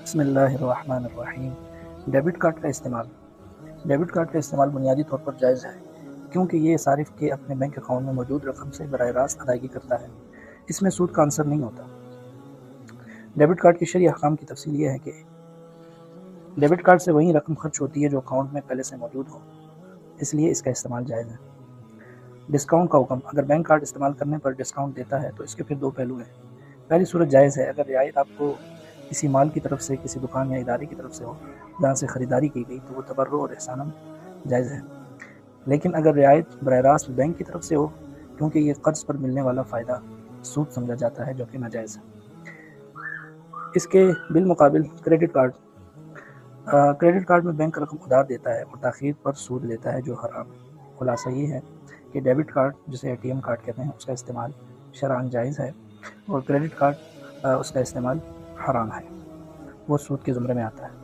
بسم اللہ الرحمن الرحیم۔ ڈیبٹ کارڈ کا استعمال بنیادی طور پر جائز ہے کیونکہ یہ صارف کے اپنے بینک اکاؤنٹ میں موجود رقم سے براہ راست ادائیگی کرتا ہے۔ اس میں سود کا عنصر نہیں ہوتا۔ ڈیبٹ کارڈ کے شرعی احکام کی تفصیل یہ ہے کہ ڈیبٹ کارڈ سے وہی رقم خرچ ہوتی ہے جو اکاؤنٹ میں پہلے سے موجود ہو، اس لیے اس کا استعمال جائز ہے۔ ڈسکاؤنٹ کا حکم: اگر بینک کارڈ استعمال کرنے پر ڈسکاؤنٹ دیتا ہے تو اس کے پھر دو پہلو ہیں۔ پہلی صورت جائز ہے اگر رعایت آپ کو کسی مال کی طرف سے، کسی دکان یا ادارے کی طرف سے ہو جہاں سے خریداری کی گئی تو وہ تبرع اور احساناً جائز ہے، لیکن اگر رعایت براہ راست بینک کی طرف سے ہو کیونکہ یہ قرض پر ملنے والا فائدہ سود سمجھا جاتا ہے جو کہ ناجائز ہے۔ اس کے بالمقابل کریڈٹ کارڈ میں بینک رقم ادھار دیتا ہے اور تاخیر پر سود لیتا ہے جو حرام ہے۔ خلاصہ یہ ہے کہ ڈیبٹ کارڈ جسے اے ٹی ایم کارڈ کہتے ہیں اس کا استعمال شرعاً جائز ہے اور کریڈٹ کارڈ اس کا استعمال حرام ہے، وہ سود کے زمرے میں آتا ہے۔